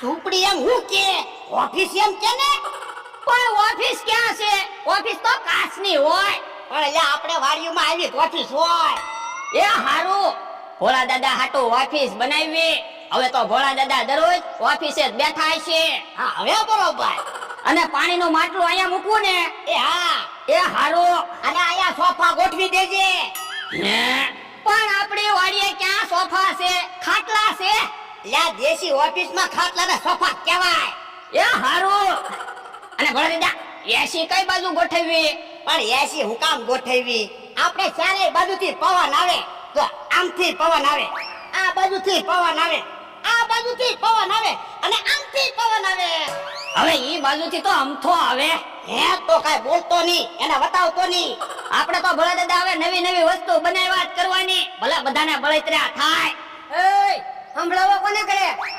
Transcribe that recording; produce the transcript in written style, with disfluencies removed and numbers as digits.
ઝૂંપડી એમ હું કે ઓફિસ એમ કે ને પણ ઓફિસ ક્યાં છે? ઓફિસ તો કાચની હોય. પણ એટલે આપણે વાડીમાં આવી ઓફિસ હોય. એ હારું, ભોળા દાદા હાટુ ઓફિસ બનાવી. હવે તો ભોળા દાદા દરરોજ ઓફિસે જ બેઠા છે. હા હવે બરોબર. અને પાણીનું માટલું અહીંયા મૂકવું ને એ હા, એ હારું. અને આયા સોફા ગોઠવી દેજે. પણ આપણી વાડીએ ક્યાં સોફા છે, ખાટલા છે. લ્યા દેશી ઓફિસમાં ખાટલા ને સોફા કહેવાય. એ હારું. અને ભોળા દાદા એસી કઈ બાજુ ગોઠવવી? પણ એસી હું કામ ગોઠવી? આપણે ચારેય બાજુથી પવન આવે. તો આમથી પવન આવે, આ બાજુથી પવન આવે, આ બાજુથી પવન આવે, અને આમથી પવન આવે. હવે ઈ બાજુથી તો અમથો આવે. હે તો કાઈ બોલતો નહીં, એને બતાવતો નહીં. આપણે તો ભોળા દાદા હવે નવી નવી વસ્તુ બનાવ્યા જ કરવાની. ભલે બધાને બળતરા થાય. એય સંભળાવો કોને કરે?